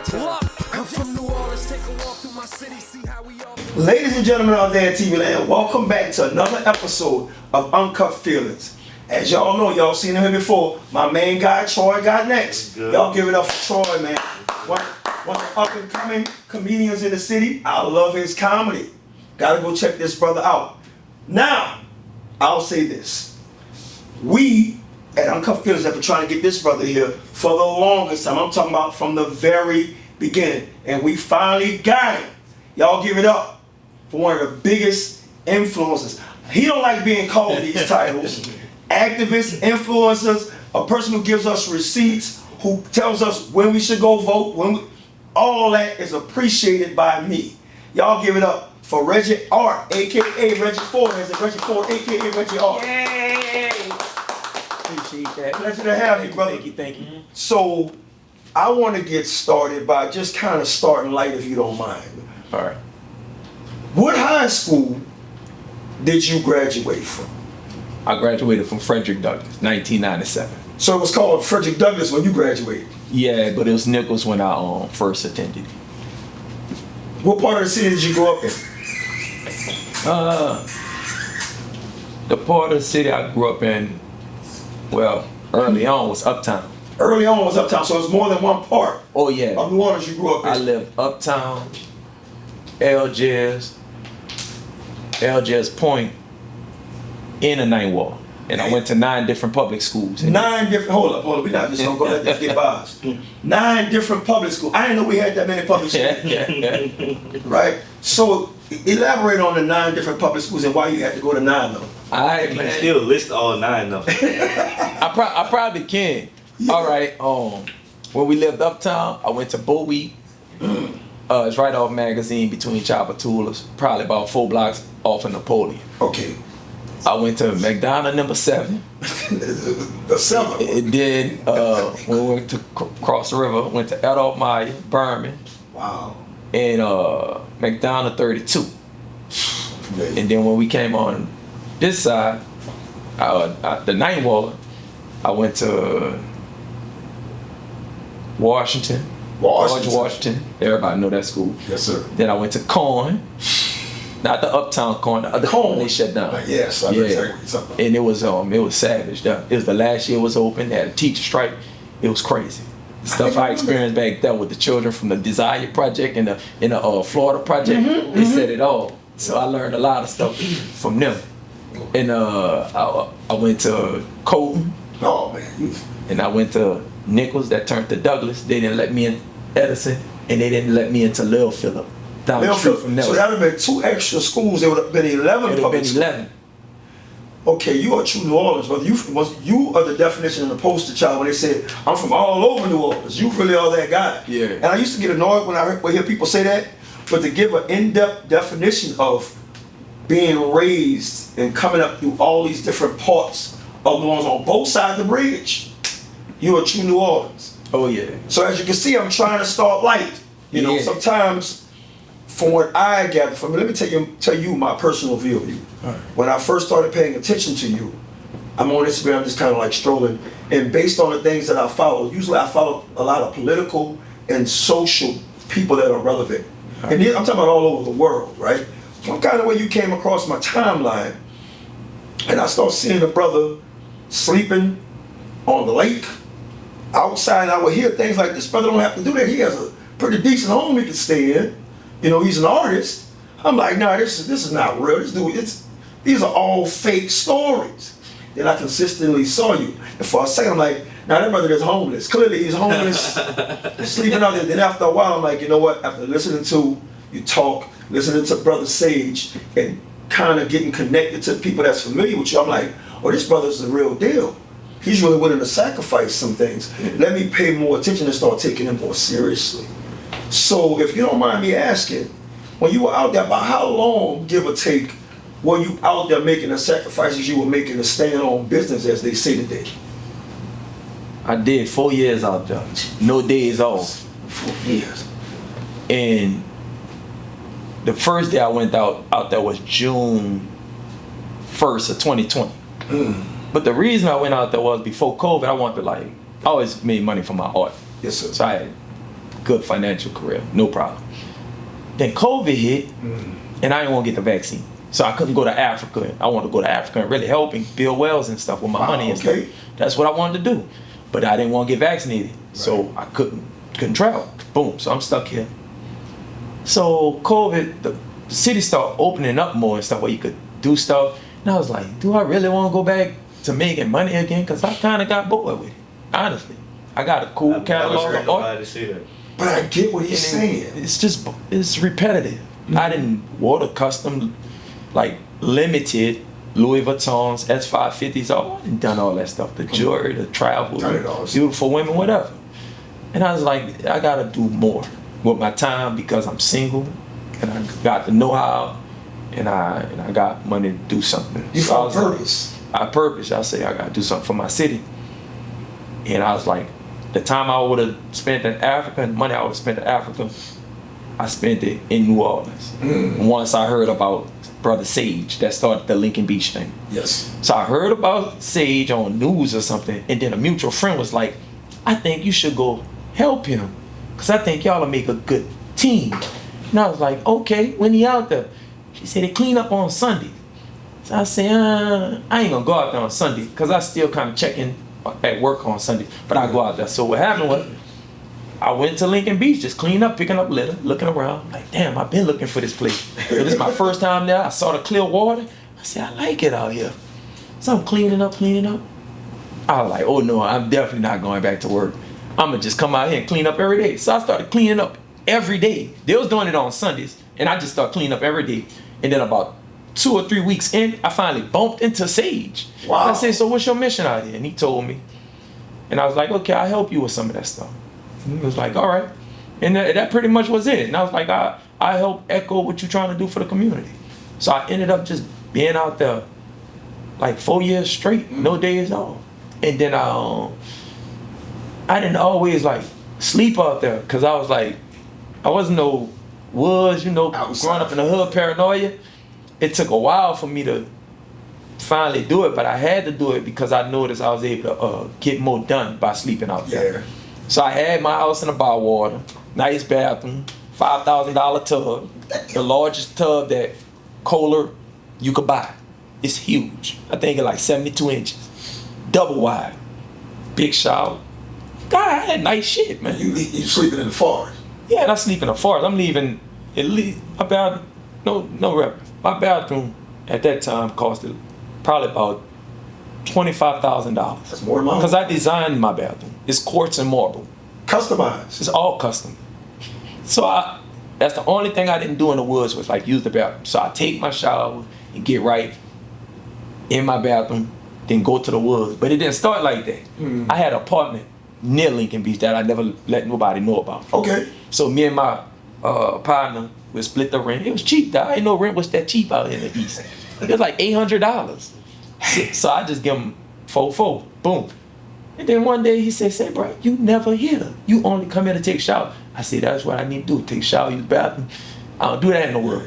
I'm from New Orleans, take a walk through my city, see how we all. Ladies and gentlemen out there at TV Land, welcome back to another episode of Unkut Feelnz. As y'all know, y'all seen him here before. My main guy, Troy, got next. Y'all give it up for Troy, man. One of the up and coming comedians in the city. I love his comedy. Gotta go check this brother out. Now, I'll say this. We at Unkut Feelnz have been trying to get this brother here for the longest time. I'm talking about from the very beginning. And we finally got him. Y'all give it up for one of the biggest influencers. He don't like being called these titles. Activists, influencers, a person who gives us receipts, who tells us when we should go vote, all that is appreciated by me. Y'all give it up for Reggie Art, aka Reggie Ford, aka Reggie Art. Yay! Appreciate that. Pleasure to have you, brother. Thank you. So, I want to get started by just kind of starting light, if you don't mind. All right. What high school did you graduate from? I graduated from Frederick Douglass, 1997. So it was called Frederick Douglass when you graduated? Yeah, but it was Nichols when I first attended. What part of the city did you grow up in? The part of the city I grew up in, well, early on was Uptown. Early on was Uptown, so it was more than one part Oh yeah. of New Orleans you grew up in. I lived Uptown, Algiers Point, in the Ninth Ward. And I went to 9 different public schools. 9 different, hold up, we're not just gonna go let this get by us. 9 different public schools. I didn't know we had that many public schools. Right? So elaborate on the 9 different public schools and why you had to go to 9 of them. I can still list all 9 of them. I probably can. Yeah. All right. When we lived Uptown, I went to Bowie. It's right off Magazine between Chopper Toolers, probably about 4 blocks off of Napoleon. Okay. I went to McDonough number 7. The 7. And then when we went to cross the river, went to Adolph Meyer, Berman. Wow. And McDonough 32. Amazing. And then when we came on this side, the Ninth Ward, I went to Washington. George Washington. Everybody know that school. Yes, sir. Then I went to Corn. Not the Uptown Corn, the other Corn they shut down. Yes, I know exactly what you're talking about. And it was savage. It was the last year it was open. They had a teacher strike. It was crazy. The stuff I experienced back there with the children from the Desire Project and the Florida Project, they said it all. So I learned a lot of stuff from them. And I went to Colton. Oh man. And I went to Nichols that turned to Douglas. They didn't let me in Edison, and they didn't let me into Lil Phillip. Down the street from Nelson. So that would have been 2 extra schools. There would have been 11 public schools. 11. Okay, you are true New Orleans, brother. You are the definition of the poster child when they said, I'm from all over New Orleans. You really are that guy. Yeah. And I used to get annoyed when I hear people say that, but to give an in-depth definition of being raised and coming up through all these different parts of New Orleans on both sides of the bridge, you are true New Orleans. Oh yeah. So as you can see, I'm trying to start light. You know, sometimes from what I gather from it, let me tell you my personal view of you. Right. When I first started paying attention to you, I'm on Instagram just kind of like strolling, and based on the things that I follow, usually I follow a lot of political and social people that are relevant. Right. And I'm talking about all over the world, right? Some kind of way you came across my timeline, and I start seeing a brother sleeping on the lake, outside, and I would hear things like, this brother don't have to do that. He has a pretty decent home he can stay in. You know, he's an artist. I'm like, nah, this is not real. These are all fake stories. Then I consistently saw you. And for a second, I'm like, nah, that brother is homeless. Clearly he's homeless, sleeping out there. Then after a while, I'm like, you know what? After listening to you talk, listening to Brother Sage, and kind of getting connected to people that's familiar with you, I'm like, oh, this brother's the real deal. He's really willing to sacrifice some things. Let me pay more attention and start taking him more seriously. So if you don't mind me asking, when you were out there, about how long, give or take, were you out there making the sacrifices you were making to stand on business, as they say today? I did 4 years out there. No days off. 4 years. And the first day I went out there was June 1st of 2020. But the reason I went out there was before COVID, I always made money from my art. Yes, sir. So I had good financial career, no problem. Then COVID hit, and I didn't want to get the vaccine. So I couldn't go to Africa. I wanted to go to Africa and really helping build wells and stuff with my money and stuff. That's what I wanted to do. But I didn't want to get vaccinated. So I couldn't travel. Boom, so I'm stuck here. So COVID, the city started opening up more and stuff where you could do stuff. And I was like, do I really want to go back to making money again? Because I kind of got bored with it, honestly. I got a cool catalog of art. But I get what he's saying. It's repetitive. I didn't water custom, like limited Louis Vuittons, S550s, I done all that stuff. The jewelry, the travel, beautiful women, whatever. And I was like, I gotta do more with my time because I'm single and I got the know-how and I got money to do something. You found purpose. I say I gotta do something for my city. And I was like, the time I would have spent in Africa and the money I would have spent in Africa, I spent it in New Orleans. Once I heard about Brother Sage that started the Lincoln Beach thing. Yes. So I heard about Sage on news or something, and then a mutual friend was like, I think you should go help him, because I think y'all will make a good team. And I was like, okay, when he out there? She said, they clean up on Sunday. So I said, I ain't gonna go out there on Sunday, because I still kind of checking at work on Sunday, but I go out there. So what happened was, I went to Lincoln Beach, just clean up, picking up litter, looking around, like, damn, I've been looking for this place. This is my first time there. I saw the clear water. I said, I like it out here. So I'm cleaning up. I was like, oh no, I'm definitely not going back to work. I'm gonna just come out here and clean up every day. So I started cleaning up every day. They was doing it on Sundays, and I just started cleaning up every day. And then about 2 or 3 weeks in, I finally bumped into Sage. Wow. And I said, so what's your mission out here? And he told me. And I was like, okay, I'll help you with some of that stuff. And he was like, all right. And that pretty much was it. And I was like, I help echo what you're trying to do for the community. So I ended up just being out there like 4 years straight, no days off. And then I didn't always like sleep out there, because I was like, I wasn't no woods, growing up in the hood, paranoia. It took a while for me to finally do it, but I had to do it because I noticed I was able to get more done by sleeping out there. Yeah. So I had my house in a bar water, nice bathroom, $5,000 tub, the largest tub that Kohler you could buy. It's huge. I think it's like 72 inches, double wide, big shower. God, I had nice shit, man. You sleeping in the forest? Yeah, and I sleep in the forest. I'm leaving at least about my bathroom at that time costed probably about $25,000. That's more than mine. Because I designed my bathroom. It's quartz and marble. Customized. It's all custom. So that's the only thing I didn't do in the woods was like use the bathroom. So I take my shower and get right in my bathroom, then go to the woods. But it didn't start like that. I had an apartment near Lincoln Beach that I never let nobody know about. Okay. So me and my partner would split the rent. It was cheap, though. I didn't know rent was that cheap out in the East. It was like $800. So I just give him 4-4, boom. And then one day he said, say, bro, you never here. You only come here to take a shower. I said, that's what I need to do, take a shower, use the bathroom. I don't do that in the world.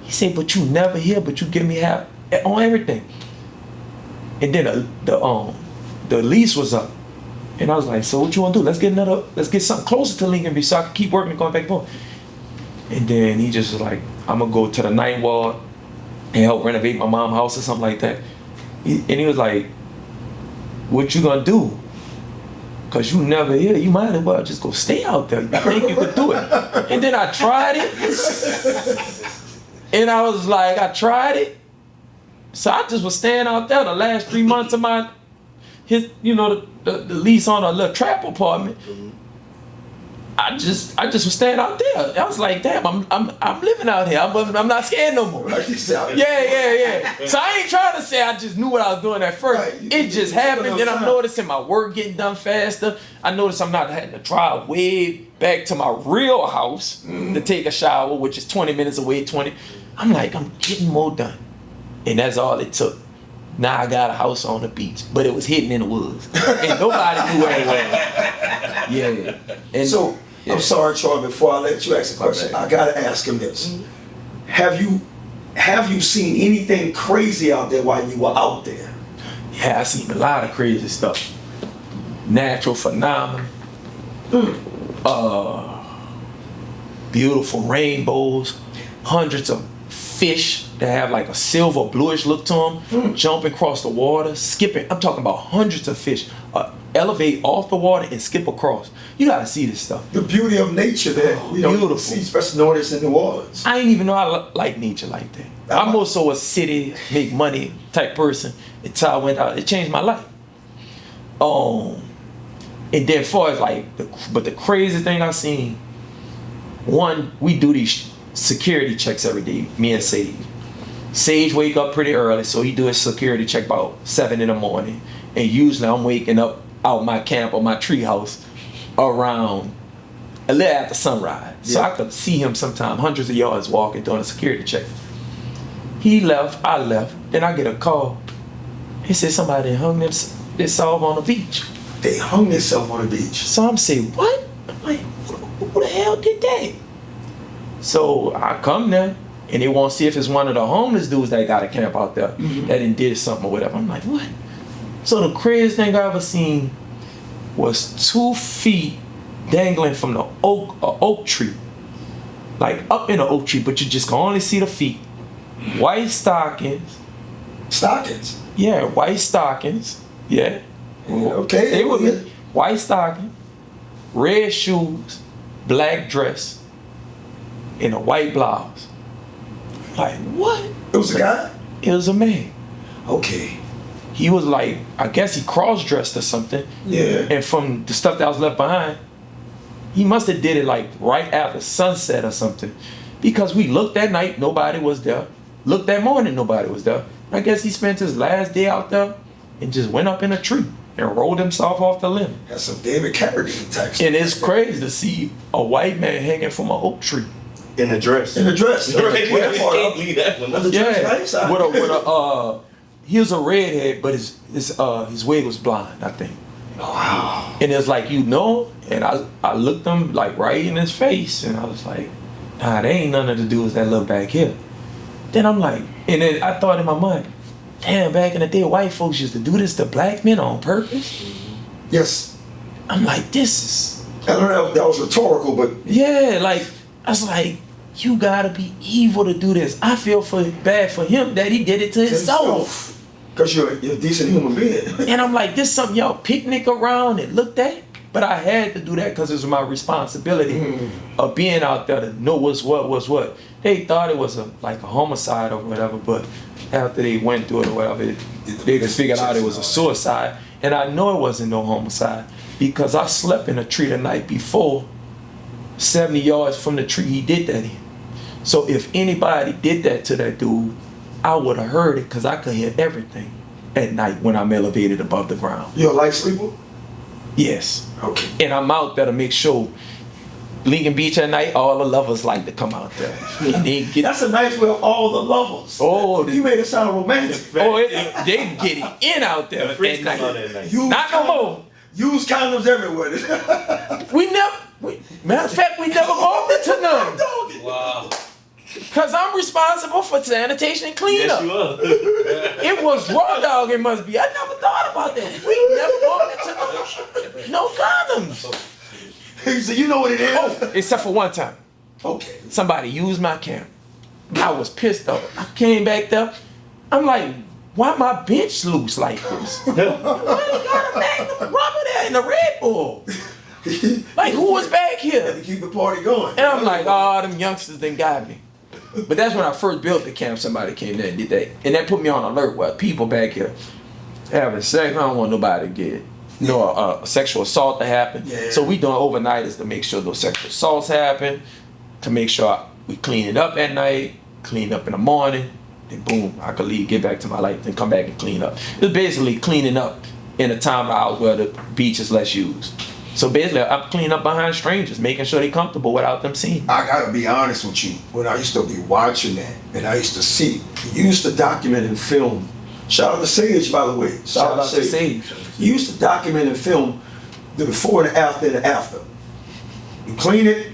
He said, but you never here, but you give me half on everything. And then the lease was up. And I was like, so what you want to do? Let's get something closer to Lincoln Beach so I can keep working and going back home. And then he just was like, I'm going to go to the 9th ward and help renovate my mom's house or something like that. And he was like, what you going to do? Because you never here. You might as well just go stay out there. You think you could do it. And then I tried it. And I was like, I tried it. So I just was staying out there the last 3 months of the lease on a little trap apartment. I just was staying out there. I was like, damn, I'm living out here. I'm not scared no more. Yeah. So I ain't trying to say I just knew what I was doing at first. Right. It just happened. Then I'm noticing my work getting done faster. I noticed I'm not having to drive way back to my real house to take a shower, which is 20 minutes away, 20. I'm like, I'm getting more done. And that's all it took. Now I got a house on the beach, but it was hidden in the woods. And nobody knew where it was. Yeah. And so, I'm sorry, Charlie, before I let you ask a question, I gotta ask him this. Have you seen anything crazy out there while you were out there? Yeah, I seen a lot of crazy stuff. Natural phenomena. beautiful rainbows, hundreds of fish that have like a silver bluish look to them, jumping across the water, skipping. I'm talking about hundreds of fish elevate off the water and skip across. You gotta see this stuff. The beauty of nature that we don't see, especially notice in New Orleans. I didn't even know I like nature like that. I'm also a city, make money type person until I went out. It changed my life. And then far as like, but the craziest thing I've seen, one, we do these security checks every day, me and Sage. Sage wake up pretty early, so he do his security check about 7 in the morning. And usually I'm waking up out my camp or my tree house around a little after sunrise. So I could see him sometime hundreds of yards walking doing a security check. He left, I left, then I get a call. He said somebody hung themselves on the beach. They hung themselves on the beach. So I'm saying, what? I'm like, who the hell did that? So I come there and they want to see if it's one of the homeless dudes that got a camp out there that did something or whatever. I'm like, what? So the craziest thing I ever seen was 2 feet dangling from the oak tree. Like up in the oak tree, but you just can only see the feet. White stockings. Stockings? Yeah, white stockings. Yeah. Okay. They were white stocking, red shoes, black dress, and a white blouse. Like, what? It was a guy? It was a man. Okay. He was like, I guess he cross-dressed or something. Yeah. And from the stuff that was left behind, he must have did it like right after sunset or something. Because we looked that night, nobody was there. Looked that morning, nobody was there. I guess he spent his last day out there and just went up in a tree and rolled himself off the limb. That's some David Carradine type stuff. And it's crazy to see a white man hanging from an oak tree. In a dress. In a dress. Right. You can't leave that one. Yeah. He was a redhead, but his wig was blonde, I think. Wow. And it's like, you know, and I looked him like right in his face, and I was like, nah, there ain't nothing to do with that look back here. Then I'm like, and then I thought in my mind, damn, back in the day, white folks used to do this to black men on purpose. Yes. I'm like, this is. I don't know if that was rhetorical, but. Yeah, like, I was like, you gotta be evil to do this. I feel bad for him that he did it to himself. Because you're a decent human being. And I'm like, this something y'all picnic around and looked at? But I had to do that because it was my responsibility of being out there to know what's what. They thought it was like a homicide or whatever, but after they went through it or whatever, they figured out it was a suicide. And I know it wasn't no homicide because I slept in a tree the night before, 70 yards from the tree he did that in. So if anybody did that to that dude, I would have heard it because I could hear everything at night when I'm elevated above the ground. You're a light sleeper? Yes. Okay. And I'm out there to make sure Lincoln Beach at night, all the lovers like to come out there. And they get, that's a nice way of all the lovers. Oh, you made it sound romantic. Oh, they get it in out there at night. Not no more. Use condoms everywhere. Matter of fact, we never walked into none. Wow. Cause I'm responsible for sanitation and cleanup. Yes, you are. It was raw dog, it must be. I never thought about that. We never walked into no condoms. So you know what it is? Oh, except for one time. Okay. Somebody used my camera. I was pissed off. I came back there. I'm like, why my bench loose like this? Why they got a magnum rubber there in the Red Bull? Like, who was back here? To keep the party going. And I'm like, oh, them youngsters done got me. But that's when I first built the camp. Somebody came there and did that. And that put me on alert where people back here having sex. I don't want nobody to get sexual assault to happen. Yeah. So we doing overnighters to make sure those sexual assaults happen, to make sure we clean it up at night, clean up in the morning, then boom, I could leave, get back to my life, and come back and clean up. It's basically cleaning up in a time of hours where the beach is less used. So basically, I'm cleaning up behind strangers, making sure they're comfortable without them seeing. I gotta be honest with you. When I used to be watching that, and I used to see, you used to document and film. Shout out to Sage, by the way. Shout out to Sage. You used to document and film the before and the after. You clean it,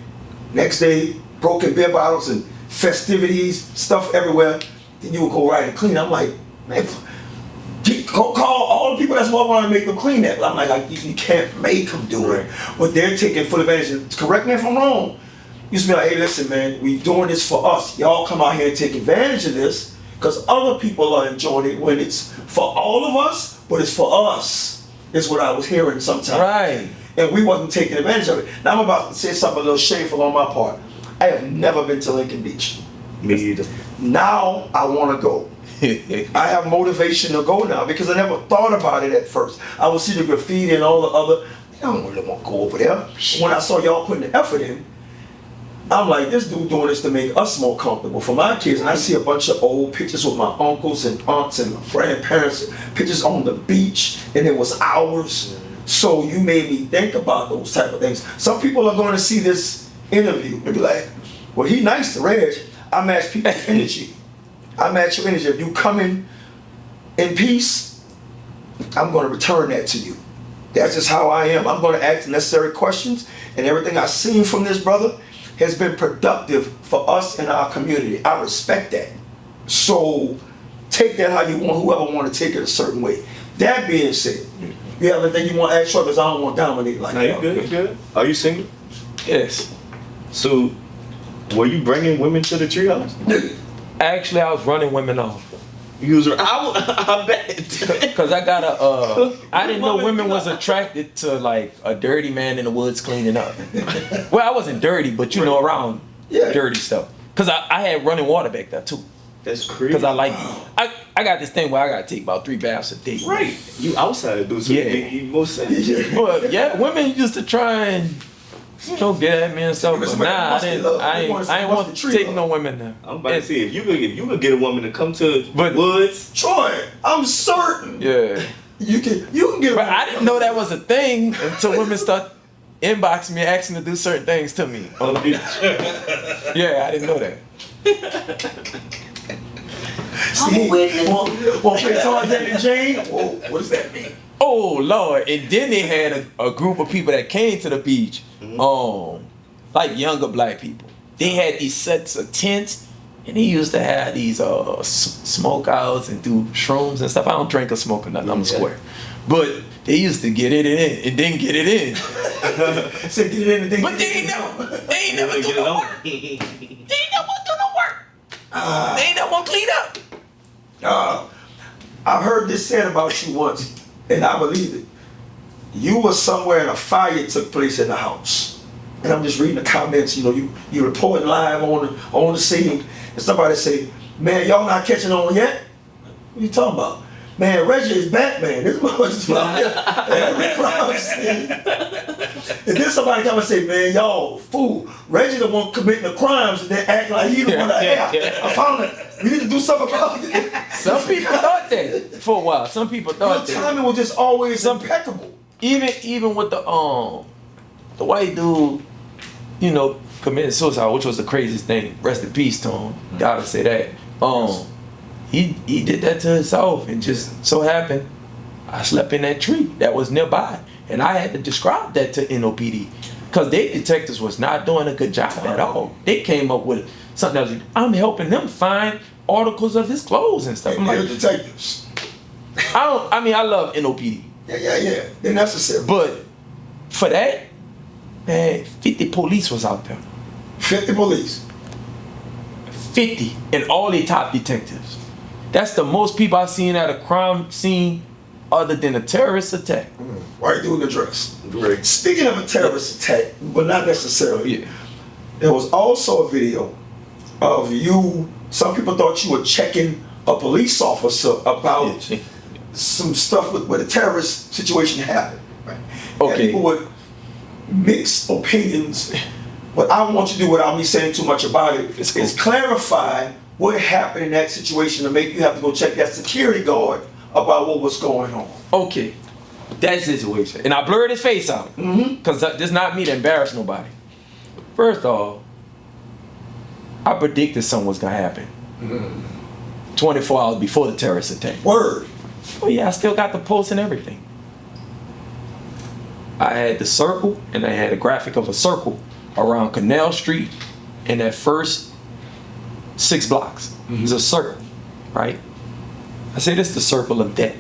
next day, broken beer bottles and festivities, stuff everywhere. Then you would go right and clean. I'm like, man, call all the people that's walking around and make them clean that. I'm like, you can't make them do it. But they're taking full advantage. Correct me if I'm wrong. used to be like, hey, listen, man, we doing this for us. Y'all come out here and take advantage of this because other people are enjoying it when it's for all of us, but it's for us, is what I was hearing sometimes. Right. And we wasn't taking advantage of it. Now I'm about to say something a little shameful on my part. I have never been to Lincoln Beach. Me either. Now I want to go. I have motivation to go now because I never thought about it at first. I would see the graffiti and all the other, I don't really want to go over there. When I saw y'all putting the effort in, I'm like, this dude doing this to make us more comfortable for my kids. And I see a bunch of old pictures with my uncles and aunts and grandparents, pictures on the beach, and it was ours. So you made me think about those type of things. Some people are going to see this interview and be like, well, he nice to Reg. I match people's energy. I match your energy. If you come in peace, I'm going to return that to you. That's just how I am. I'm going to ask necessary questions, and everything I've seen from this brother has been productive for us and our community. I respect that. So take that how you want, whoever want to take it a certain way. That being said, you have anything you want to ask short because I don't want to dominate like No, that. you good, you good. Are you single? Yes. So, were you bringing women to the treehouse? Actually, I was running women off. You was, I bet. Cause I got I didn't know women was attracted to like a dirty man in the woods cleaning up. Well, I wasn't dirty, but you know, around dirty stuff. Cause I had running water back there too. That's crazy. Cause I got this thing where I gotta take about 3 baths a day. Right. You outside do so Yeah. you most sense. But yeah, women used to try and get at me and stuff. But nah, I ain't want to take no women now. I'm about to say if you could get a woman to come to the woods. Troy, I'm certain. Yeah. You can get. But I didn't know that was a thing until women start inboxing me, asking to do certain things to me on the beach. Yeah, I didn't know that. See, won't play Tarzan and Jane? Whoa, what does that mean? Oh Lord! And then they had a group of people that came to the beach, like younger black people. They had these sets of tents, and they used to have these smoke outs and do shrooms and stuff. I don't drink or smoke or nothing. I'm a square, but they used to get it in and then get it in. Say get it in and then But they ain't never do no work. They ain't never do no work. They ain't never clean up. I've heard this said about you once, and I believe it. You were somewhere and a fire took place in the house. And I'm just reading the comments, you reporting live on the scene, and somebody say, man, y'all not catching on yet? What are you talking about? Man, Reggie is Batman. This motherfucker's out here every crime scene. And then somebody come and say, man, y'all, fool. Reggie the one committing the crimes and then act like he the one I found it. We need to do something about it. Some people thought that for a while. Some people thought Your that. timing was just always impeccable. Even with the white dude, committed suicide, which was the craziest thing. Rest in peace to him. Gotta say that. He did that to himself, and just so happened I slept in that tree that was nearby, and I had to describe that to NOPD because their detectives was not doing a good job at all. They came up with something else. I'm helping them find articles of his clothes and stuff. I'm like, detectives. I love NOPD. Yeah. They're necessary. But for that, man, 50 police was out there. 50 police. 50, and all the top detectives. That's the most people I've seen at a crime scene other than a terrorist attack. White dude in the dress. Right. Speaking of a terrorist attack, but not necessarily, there was also a video of you, some people thought you were checking a police officer about some stuff with a terrorist situation happened. Right? Okay. And people would mix opinions. What I want you to do without me saying too much about it is clarify what happened in that situation to make you have to go check that security guard about what was going on. Okay, that situation. And I blurred his face out. Because this is not me to embarrass nobody. First off, I predicted something was going to happen. 24 hours before the terrorist attack. Word. Oh yeah, I still got the post and everything. I had the circle, and I had a graphic of a circle around Canal Street in that first 6 blocks. It's a circle, right? I say this is the circle of death.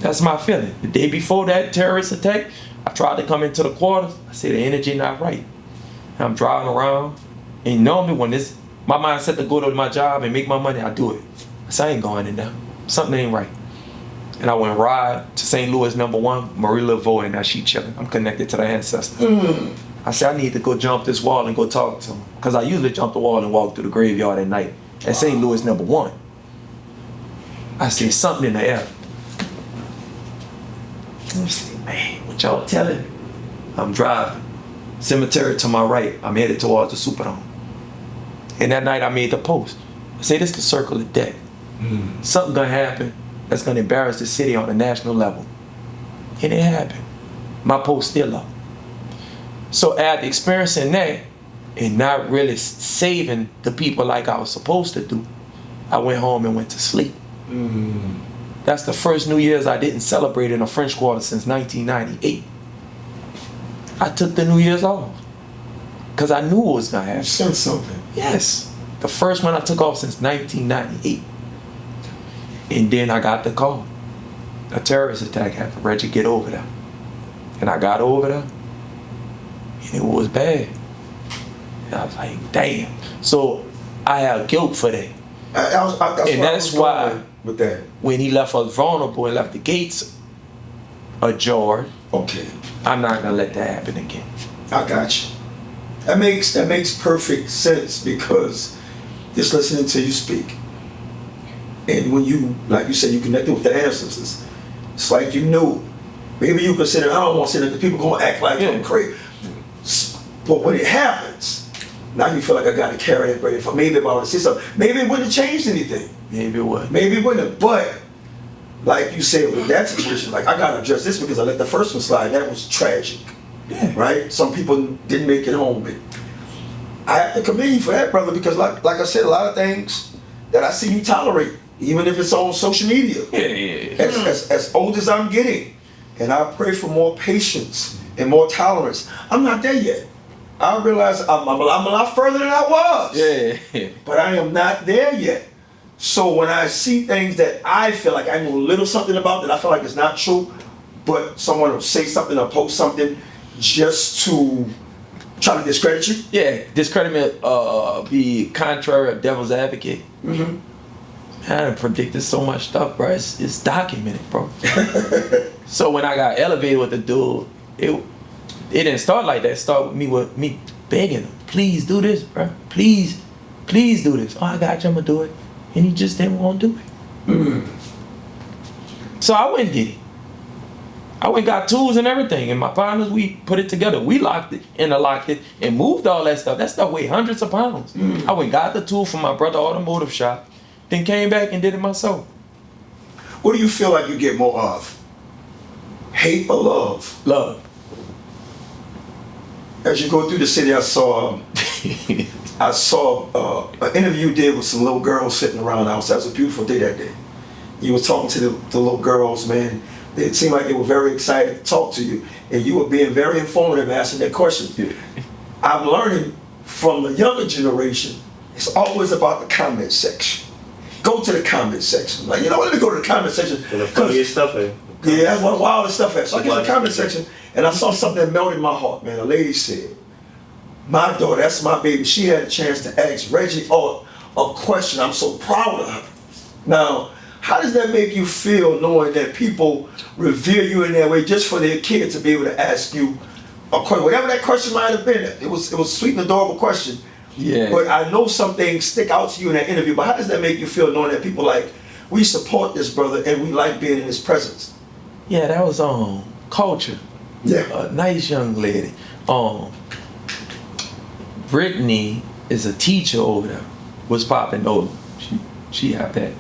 That's my feeling. The day before that terrorist attack, I tried to come into the quarters. I said the energy not right. And I'm driving around, and normally when my mindset to go to my job and make my money, I do it. I said, I ain't going in there. Something ain't right. And I went ride to St. Louis #1, Marie Laveau, and now she chilling. I'm connected to the ancestors. I said, I need to go jump this wall and go talk to him. Because I usually jump the wall and walk through the graveyard at night at St. Louis #1. I see something in the air. I said, man, what y'all telling me? I'm driving. Cemetery to my right. I'm headed towards the Superdome. And that night I made the post. I say, this is the circle of death. Something gonna happen that's gonna embarrass the city on a national level. And it happened. My post still up. So after experiencing that and not really saving the people like I was supposed to do, I went home and went to sleep. That's the first New Year's I didn't celebrate in a French Quarter since 1998. I took the New Year's off because I knew it was gonna happen. You said something. Yes, the first one I took off since 1998. And then I got the call. A terrorist attack happened. Reggie, get over there. And I got over there. And it was bad. And I was like, damn. So I have guilt for that. That's why with that, when he left us vulnerable and left the gates ajar, okay, I'm not gonna let that happen again. I got you. That makes perfect sense, because just listening to you speak, and when you, like you said, you connected with the ancestors, it's like you knew. Maybe you consider, I don't want to say that the people gonna act like I'm crazy, but when it happens, now you feel like I got to carry it. But if maybe if I would say something, maybe it wouldn't have changed anything. Maybe it would. Maybe it wouldn't have. But like you said with that situation, like I gotta address this because I let the first one slide. That was tragic. Yeah. Right? Some people didn't make it home. But I have to commend you for that, brother, because like I said, a lot of things that I see you tolerate, even if it's on social media. As old as I'm getting, and I pray for more patience and more tolerance. I'm not there yet. I realize I'm a lot further than I was. Yeah. But I am not there yet. So when I see things that I feel like I know a little something about that I feel like it's not true, but someone will say something or post something just to try to discredit you. Yeah, discredit me, be contrary, a devil's advocate. Man, I done predicted so much stuff, bro. It's documented, bro. So when I got elevated with the dude, it didn't start like that. It started with me begging him, please do this, bro. Please do this. Oh, I got you, I'm gonna do it. And he just didn't want to do it. So I went and did it. I went and got tools and everything. And my partners, we put it together. We locked it, interlocked it, and moved all that stuff. That stuff weighed hundreds of pounds. I went and got the tool from my brother automotive shop, then came back and did it myself. What do you feel like you get more of? Hate or love? Love. As you go through the city, I saw an interview you did with some little girls sitting around the house. That was a beautiful day that day. You were talking to the little girls, man. It seemed like they were very excited to talk to you, and you were being very informative, asking their questions. Yeah. I'm learning from the younger generation, it's always about the comment section. Go to the comment section. Like, you know what, let me go to the comment section. And the funniest stuff, eh? Yeah, that's one of the wildest stuff. So I get to the comment section, and I saw something that melted my heart, man. A lady said, my daughter, that's my baby, she had a chance to ask Reggie a question. I'm so proud of her. Now, how does that make you feel, knowing that people revere you in that way just for their kid to be able to ask you a question, whatever that question might have been? It was a sweet and adorable question. Yeah. But I know some things stick out to you in that interview. But how does that make you feel, knowing that people like, we support this brother and we like being in his presence? Yeah, that was Culture. Yeah. A nice young lady. Brittany is a teacher over there. Was popping over. She had that.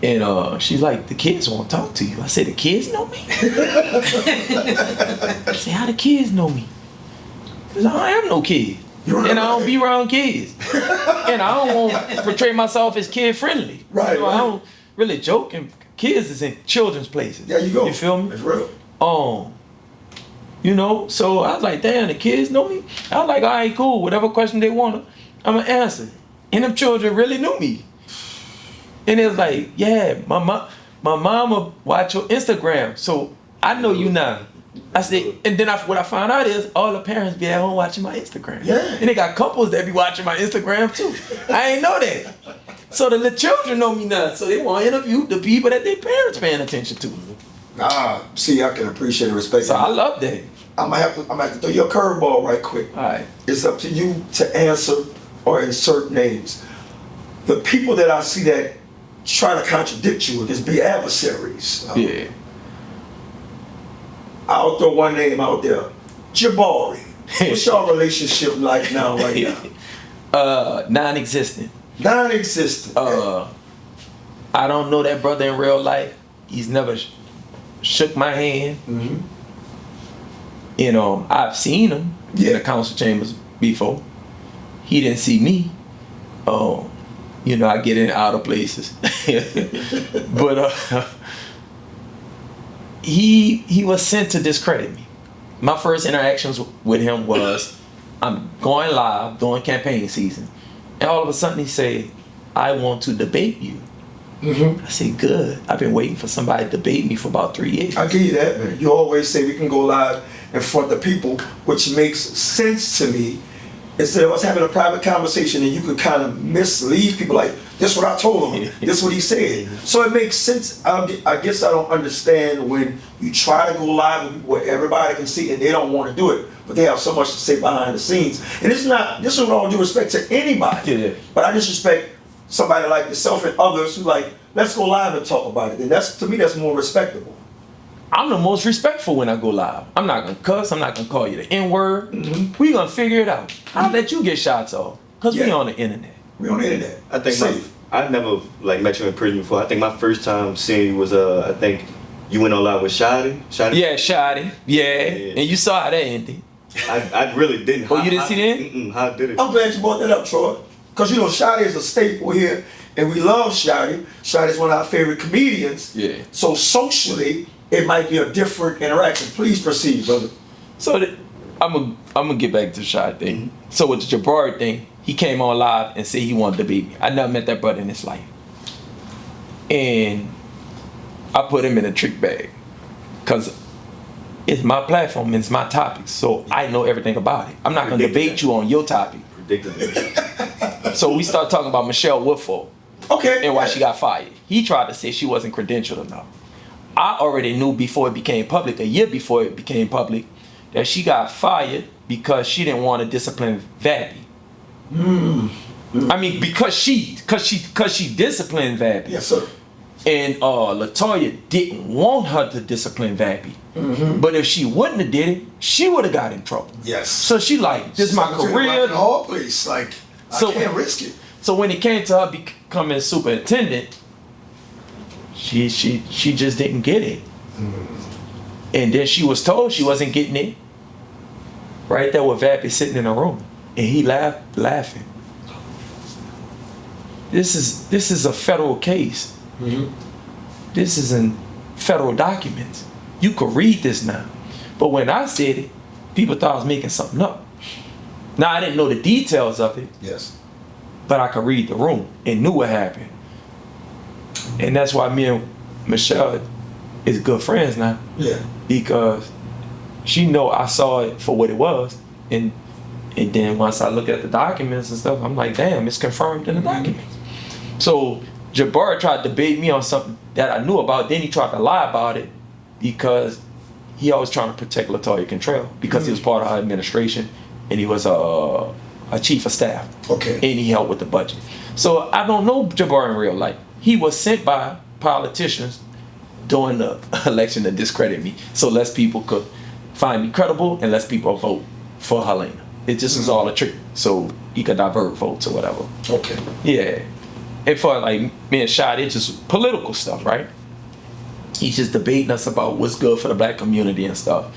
And she's like, the kids won't talk to you. I said, the kids know me? I said, how the kids know me? Because I am no kid. And I don't be around kids. And I don't want to portray myself as kid friendly. Right, So I don't really joke, and kids is in children's places. There you go. You feel me? It's real. You know, so I was like, damn, the kids know me? I was like, all right, cool. Whatever question they want, I'm going to answer. And them children really knew me. And it was like, yeah, my mama watch your Instagram, so I know you now. I said, and then what I found out is all the parents be at home watching my Instagram. Yeah. And they got couples that be watching my Instagram too. I ain't know that. So the little children know me now. So they want to interview the people that their parents paying attention to. See, I can appreciate and respect So that. I love that. I'm gonna have to throw you a curveball right quick. All right. It's up to you to answer or insert names. The people that I see that try to contradict you is be adversaries. Yeah. I'll throw one name out there. Jabari. What's your relationship like now, right now? Non-existent. Non-existent. I don't know that brother in real life. He's never shook my hand. Mm-hmm. You know, I've seen him in the council chambers before. He didn't see me. You know, I get in other places. But he was sent to discredit me. My first interactions with him was, I'm going live during campaign season. And all of a sudden he said, I want to debate you. Mm-hmm. I said, good. I've been waiting for somebody to debate me for about 3 years. I give you that, man. You always say we can go live in front of people, which makes sense to me. Instead of us having a private conversation and you could kind of mislead people like, this is what I told him, this is what he said. So it makes sense. I guess I don't understand when you try to go live with people where everybody can see and they don't want to do it, but they have so much to say behind the scenes. And this is with all due respect to anybody. Yeah. But I disrespect somebody like yourself and others who like, let's go live and talk about it. And that's, to me, that's more respectable. I'm the most respectful when I go live. I'm not gonna cuss. I'm not gonna call you the N-word. Mm-hmm. We gonna figure it out. I'll let you get shots off, cause we on the internet. We on the internet. I think I never like met you in prison before. I think my first time seeing you was I think you went on live with SHADDY. Yeah, SHADDY. Yeah. And you saw how that ended. I really didn't. Oh, you didn't see that? How did it? I'm glad you brought that up, Troy. Because, you know, SHADDY is a staple here, and we love SHADDY. SHADDY is one of our favorite comedians. Yeah. So socially, it might be a different interaction. Please proceed, brother. So I'm gonna get back to the SHADDY thing. Mm-hmm. So with the Jabari thing, he came on live and said he wanted to beat me. I never met that brother in his life. And I put him in a trick bag. Because it's my platform and it's my topic. So I know everything about it. I'm not gonna debate you on your topic. So we start talking about Michelle Woodfall. Okay. And why she got fired. He tried to say she wasn't credentialed enough. I already knew before it became public, a year before it became public, that she got fired because she didn't want to discipline Vappy. I mean, because she disciplined Vappy. Yes, sir. And Latoya didn't want her to discipline Vappy. Mm-hmm. But if she wouldn't have did it, she would have got in trouble. Yes. So she like, this is my career. In all place, like, I can't risk it. So when it came to her becoming superintendent, she just didn't get it. And then she was told she wasn't getting it. Right there with Vappy sitting in a room. And he laughing. This is a federal case. Mm-hmm. This is in federal documents. You could read this now. But when I said it, people thought I was making something up. Now I didn't know the details of it. Yes. But I could read the room and knew what happened. And that's why me and Michelle is good friends now. Yeah. Because she know I saw it for what it was. And then once I look at the documents and stuff, I'm like, damn, it's confirmed in the documents. So Jabbar tried to debate me on something that I knew about. Then he tried to lie about it because he always trying to protect Latoya Cantrell because he was part of her administration and he was a chief of staff. Okay. And he helped with the budget. So I don't know Jabbar in real life. He was sent by politicians during the election to discredit me, so less people could find me credible and less people vote for Helena. It just was all a trick, so he could divert votes or whatever. Okay. Yeah. And for like me and SHADDY, it's just political stuff, right? He's just debating us about what's good for the black community and stuff.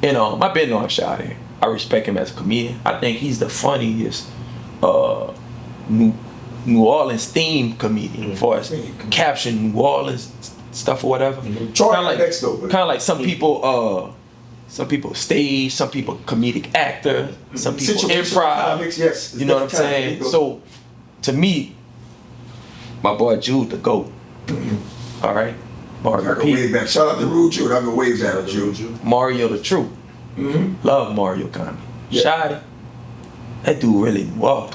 And I've been on SHADDY. I respect him as a comedian. I think he's the funniest New Orleans themed comedian for us. Caption New Orleans stuff or whatever. Kind of like some people stage, some people comedic actor, some people improv. Comics, yes. You know what I'm saying? So to me, my boy Jude the GOAT. All right. Mario I go P. way back. Shout out to Rude Jude. I go way back, Jude. Mario the Truth. Love Mario Kami. Yeah. SHADDY. That dude really was.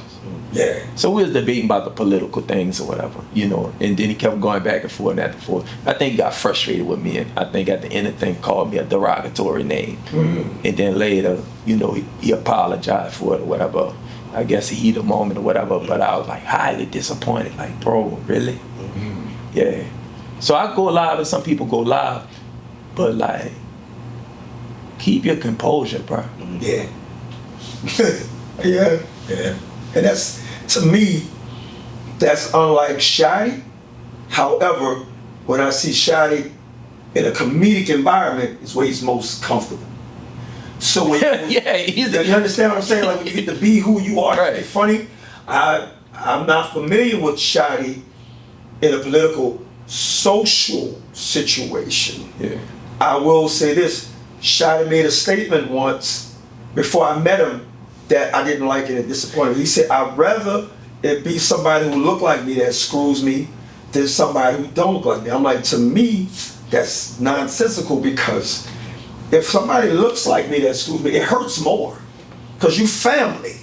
Yeah. So we was debating about the political things or whatever, you know, and then he kept going back and forth and back and forth. I think he got frustrated with me, and I think at the end of the thing called me a derogatory name. And then later, you know, he apologized for it or whatever. I guess he heated a moment or whatever, but I was like highly disappointed. Like, bro, really? Yeah. So I go live and some people go live, but like, keep your composure, bro. Yeah. Yeah. Yeah. And that's, to me, that's unlike SHADDY. However, when I see SHADDY in a comedic environment, is where he's most comfortable. So when you understand what I'm saying? Like when you get to be who you are, right. Funny. I'm not familiar with SHADDY in a political, social situation. Yeah. I will say this: SHADDY made a statement once before I met him that I didn't like it and disappointed. He said, "I'd rather it be somebody who look like me that screws me than somebody who don't look like me." I'm like, to me, that's nonsensical, because if somebody looks like me that screws me, it hurts more, because you family.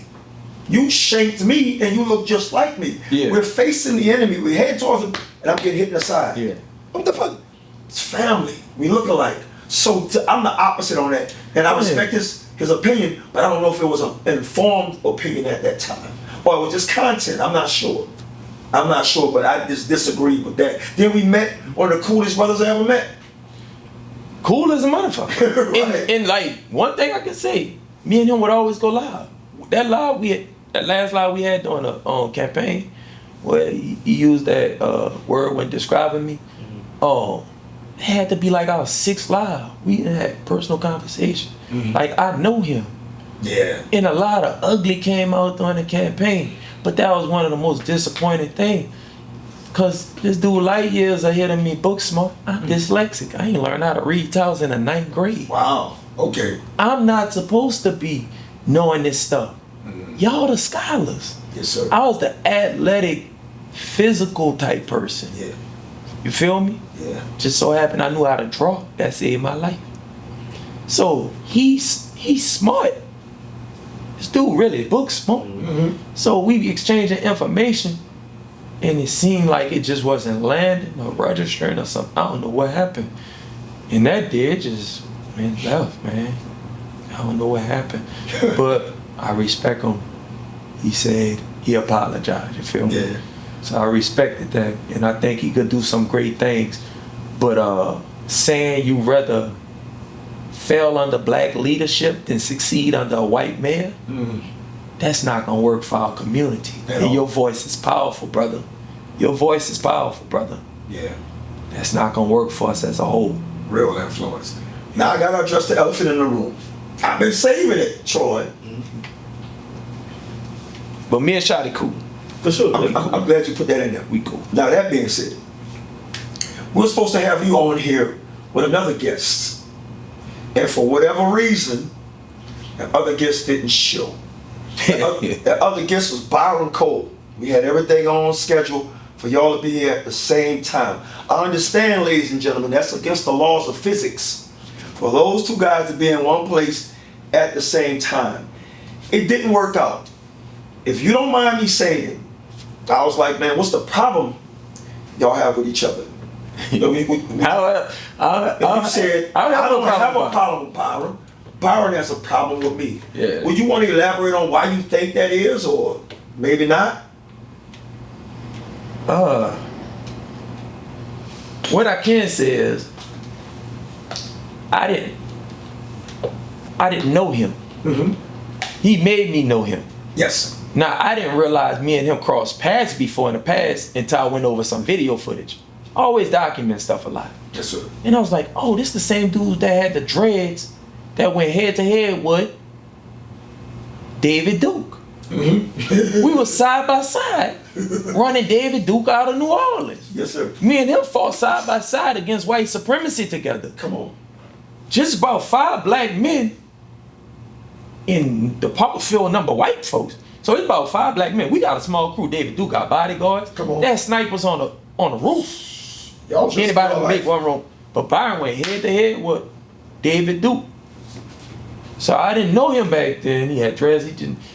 You shanked me and you look just like me. Yeah. We're facing the enemy. We head towards him and I'm getting hit in the side. Yeah. What the fuck? It's family. We look alike. So I'm the opposite on that. And I respect his opinion, but I don't know if it was an informed opinion at that time, or it was just content. I'm not sure. But I just disagreed with that. Then we met, one of the coolest brothers I ever met. Cool as a motherfucker. Right. And like, one thing I can say, me and him would always go live. That last live we had during the campaign, where he used that word when describing me, it had to be like our 6th live. We had personal conversation. Like, I know him. Yeah. And a lot of ugly came out during the campaign. But that was one of the most disappointing things. Cause this dude light years ahead of me, book smart. I'm dyslexic. I ain't learned how to read till I was in the 9th grade. Wow. Okay. I'm not supposed to be knowing this stuff. Y'all the scholars. Yes, sir. I was the athletic, physical type person. Yeah. You feel me? Yeah. Just so happened I knew how to draw. That saved my life. So he's smart. This dude really book smart. So we be exchanging information, and it seemed like it just wasn't landing or registering or something. I don't know what happened. And that did just went left, man. I don't know what happened. But I respect him. He said he apologized, you feel me? Yeah. So I respected that, and I think he could do some great things. But saying you rather fail under black leadership than succeed under a white mayor, that's not gonna work for our community. And your voice is powerful, brother. Your voice is powerful, brother. Yeah. That's not gonna work for us as a whole. Real influence. Now I gotta address the elephant in the room. I've been saving it, Troy. But me and SHADDY cool. For sure. I'm glad you put that in there. We cool. Now that being said, we're supposed to have you on here with another guest. And for whatever reason, that other guest didn't show. That other guest was Byron Cole. We had everything on schedule for y'all to be here at the same time. I understand, ladies and gentlemen, that's against the laws of physics for those two guys to be in one place at the same time. It didn't work out. If you don't mind me saying, I was like, man, what's the problem y'all have with each other? You said, I don't have a problem with Byron. Byron has a problem with me. Yeah. Would you want to elaborate on why you think that is, or maybe not? What I can say is, I didn't know him. He made me know him. Yes. Now, I didn't realize me and him crossed paths before in the past until I went over some video footage. I always document stuff a lot. Yes, sir. And I was like, oh, this the same dude that had the dreads that went head to head with David Duke. We were side by side running David Duke out of New Orleans. Yes, sir. Me and him fought side by side against white supremacy together. Come on. Just about 5 black men in the Popperfield number white folks. So it's about 5 black men. We got a small crew. David Duke got bodyguards. Come on. That snipers on the roof. Anybody would make one wrong. But Byron went head to head with David Duke. So I didn't know him back then. He had dreads.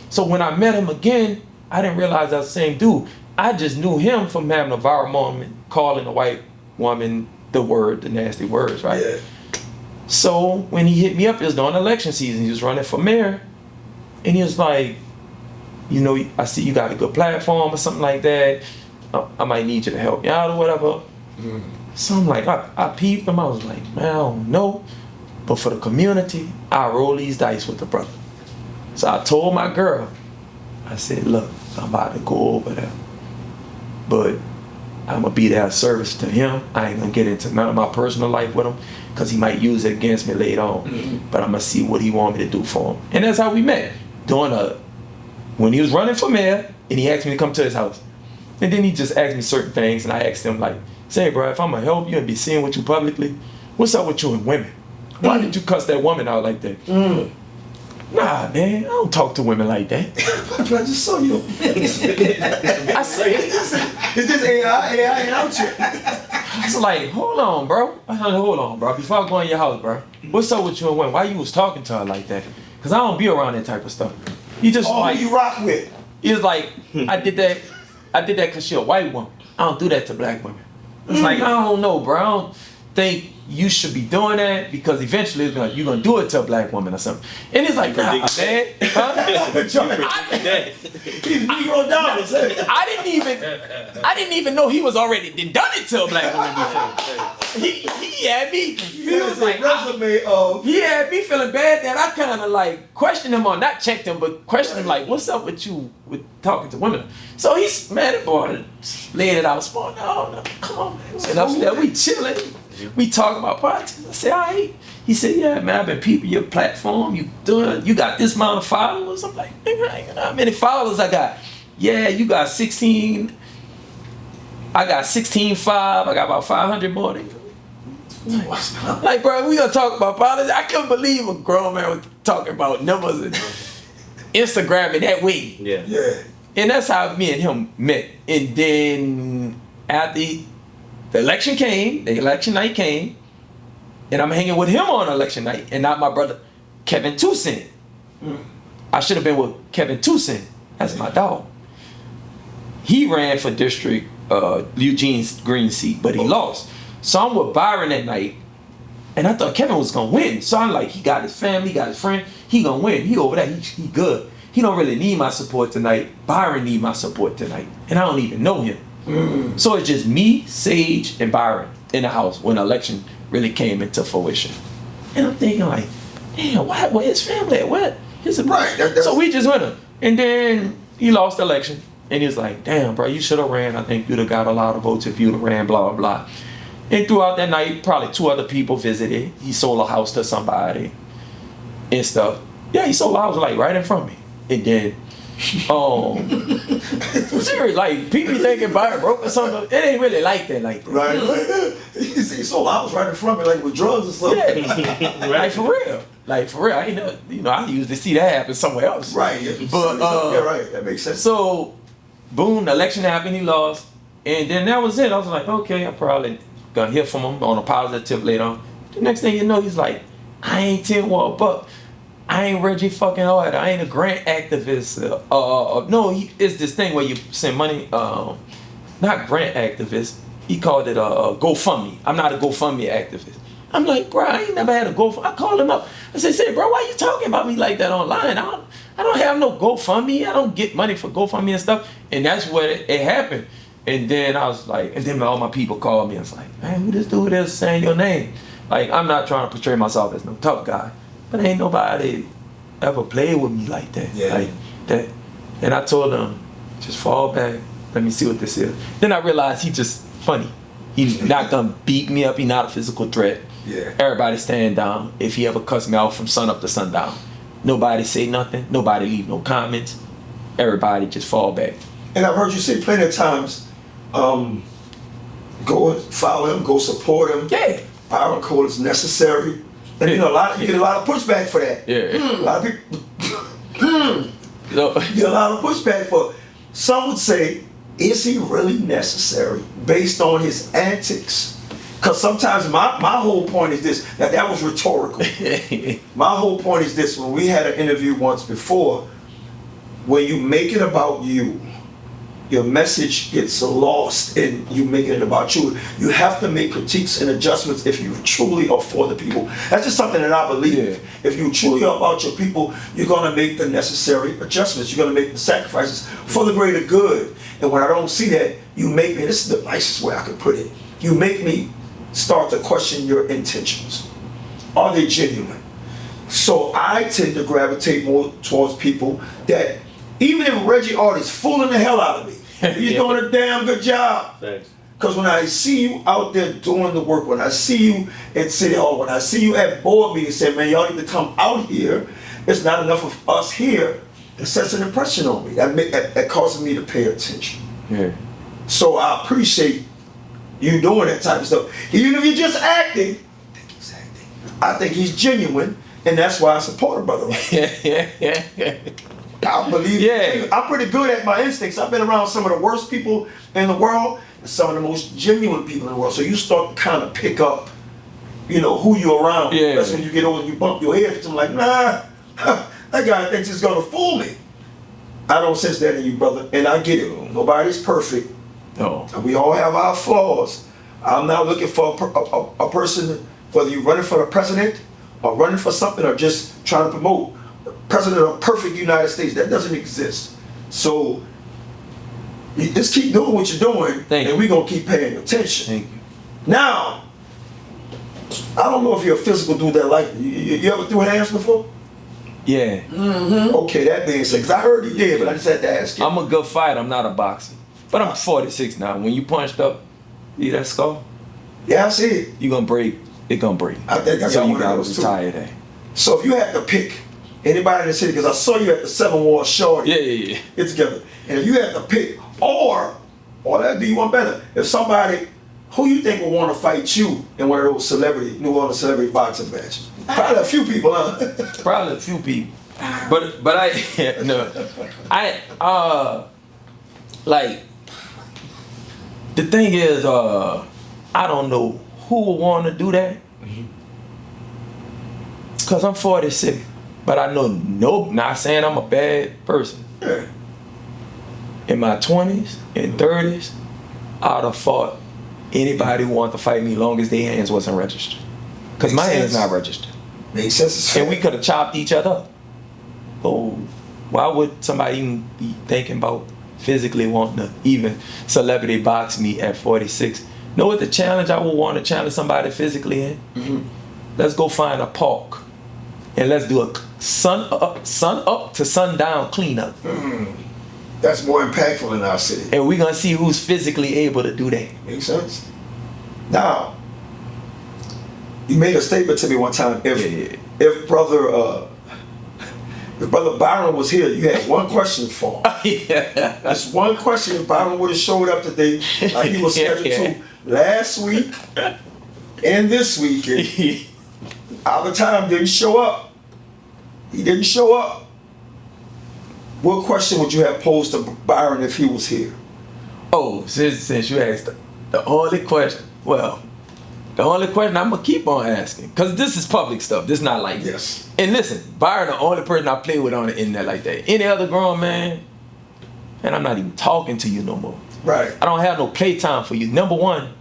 So when I met him again, I didn't realize that was the same dude. I just knew him from having a viral moment, calling a white woman the nasty words, right? Yeah. So when he hit me up, it was during election season. He was running for mayor. And he was like, you know, I see you got a good platform or something like that. I might need you to help me out or whatever. So I'm like, I peeped him. I was like, man, I don't know. But for the community, I roll these dice with the brother. So I told my girl, I said, look, I'm about to go over there. But I'm gonna be there of service to him. I ain't gonna get into none of my personal life with him because he might use it against me later on. But I'm gonna see what he want me to do for him. And that's how we met. When he was running for mayor and he asked me to come to his house. And then he just asked me certain things and I asked him like, say bro, if I'm gonna help you and be seen with you publicly, what's up with you and women? Why did you cuss that woman out like that? Nah, man, I don't talk to women like that. I just saw you. I said, Is this AI ain't out yet? I was like, hold on, bro. Before I go in your house, bro, what's up with you and women? Why you was talking to her like that? Because I don't be around that type of stuff. He just who you rock with? He was like, I did that because she a white woman. I don't do that to black women. It's like, I don't know, bro. I don't think you should be doing that because eventually you're gonna do it to a black woman or something. And it's like, nah, man. Huh? I didn't even know he was already done it to a black woman before. He had me confused. Like, he had me feeling bad that I kind of like questioned him on, not checked him, but questioned him like, what's up with you with talking to women? So he's mad at boy, laid it out small. No, come on, man. And upstairs, we chilling. We talk about politics. I said, all right. He said, yeah, man, I've been peeping your platform. You got this amount of followers. I'm like, nigga, I ain't know how many followers I got. Yeah, you got 16. I got 16.5. I got about 500 more than you. Like, bro, we gonna talk about politics. I couldn't believe a grown man was talking about numbers and Instagram in that way. Yeah. And that's how me and him met. And then after the election night came, and I'm hanging with him on election night, and not my brother, Kevin Toussaint. I should have been with Kevin Toussaint. That's my dog. He ran for district, Eugene's green seat, but he lost. So I'm with Byron that night, and I thought Kevin was gonna win. So I'm like, he got his family, he got his friend, he gonna win. He over there, he good. He don't really need my support tonight. Byron need my support tonight, and I don't even know him. So it's just me, Sage, and Byron in the house when the election really came into fruition. And I'm thinking like, damn, where his family at? What? Right. So we just went him. And then he lost the election. And he was like, damn, bro, you should have ran. I think you'd have got a lot of votes if you'd have ran, blah, blah, blah. And throughout that night, probably 2 other people visited. He sold a house to somebody and stuff. Yeah, he sold a house like right in front of me. And then serious, like people thinking Byron broke or something. It ain't really like that. Right. He sold a house right in front of me, like with drugs and stuff. Yeah. Like for real. I ain't know, I usually see that happen somewhere else. Right. Yeah. But yeah, right. That makes sense. So, boom, the election happened. He lost, and then that was it. I was like, okay, I probably gonna hear from him on a positive tip later on. The next thing you know, he's like, I ain't 10 Wall Buck. I ain't Reggie fucking hard. I ain't a grant activist. No, it's this thing where you send money. Not grant activist. He called it a GoFundMe. I'm not a GoFundMe activist. I'm like, bro, I ain't never had a GoFundMe. I called him up. I said, bro, why you talking about me like that online? I don't have no GoFundMe. I don't get money for GoFundMe and stuff. And that's what it happened. And then I was like, and then all my people called me. I was like, man, who this dude is saying your name? Like, I'm not trying to portray myself as no tough guy. But ain't nobody ever played with me like that. Yeah. Like that. And I told him, just fall back. Let me see what this is. Then I realized he just funny. He's not gonna beat me up. He's not a physical threat. Yeah. Everybody stand down. If he ever cuss me out from sun up to sundown, nobody say nothing. Nobody leave no comments. Everybody just fall back. And I've heard you say plenty of times, go follow him, go support him. Yeah. Byron Cole is necessary. And you know, you get a lot of pushback for that. Yeah. A lot of people you get a lot of pushback for. Some would say, is he really necessary based on his antics Because sometimes my whole point is this, that was rhetorical. My whole point is this, when we had an interview once before, when you make it about you, your message gets lost and you making it about you. You have to make critiques and adjustments if you truly are for the people. That's just something that I believe. Yeah. If you truly are about your people, you're gonna make the necessary adjustments. You're gonna make the sacrifices for the greater good. And when I don't see that, you make me, this is the nicest way I could put it, you make me start to question your intentions. Are they genuine? So I tend to gravitate more towards people that, even if Reggie is fooling the hell out of me, he's doing a damn good job. Thanks. Because when I see you out there doing the work, when I see you at City Hall, when I see you at board meetings saying, man, y'all need to come out here, it's not enough of us here, it sets an impression on me. That causes me to pay attention. Yeah. So I appreciate you doing that type of stuff. Even if you're just acting, I think he's genuine, and that's why I support a brother like that. I believe, Yeah. I'm pretty good at my instincts. I've been around some of the worst people in the world and some of the most genuine people in the world. So you start to kind of pick up, who you're around. Yeah. That's when you get older and you bump your head into them like, nah, that guy thinks he's gonna fool me. I don't sense that in you, brother, and I get it. Nobody's perfect. No. We all have our flaws. I'm not looking for a person, whether you're running for the president or running for something or just trying to promote president of perfect United States. That doesn't exist. So you just keep doing what you're doing, and we're going to keep paying attention. Thank you. Now, I don't know if you're a physical dude that like, you ever threw hands before? Yeah. Okay, that being said, because I heard he did, but I just had to ask you. I'm a good fighter. I'm not a boxer. But I'm 46 now. When you punched up, see that skull? Yeah, I see it. You gonna break. It gonna break. I think I so got you one of gotta those too. retire that. So if you had to pick anybody in the city, because I saw you at the 7 War Shorty. Yeah. Get together. And if you had to pick, or that'd be one better. If somebody, who you think would want to fight you in one of those New Orleans celebrity boxing matches? Probably a few people, huh? Probably a few people. But like, the thing is, I don't know who would want to do that. Cause I'm 46, but I know not saying I'm a bad person. Yeah. In my 20s and 30s, I'd have fought anybody who wanted to fight me long as their hands wasn't registered. Cause my hands not registered. Makes sense. And we could have chopped each other up. So why would somebody even be thinking about physically wanting to even celebrity box me at 46? Know what the challenge I would want to challenge somebody physically in? Let's go find a park and let's do a sun up to sundown cleanup. That's more impactful in our city. And we're gonna see who's physically able to do that. Makes sense. Now, you made a statement to me one time. If brother Byron was here, you had one question for him. Yeah. That's one question. If Byron would have showed up today, like he was scheduled to last week and this week, and our time didn't show up. He didn't show up. What question would you have posed to Byron if he was here? Oh, since you asked the only question, the only question I'm gonna keep on asking, cause this is public stuff. This not like Yes. And listen, Byron, the only person I play with on the internet like that. Any other grown man, and I'm not even talking to you no more. Right. I don't have no playtime for you. Number one,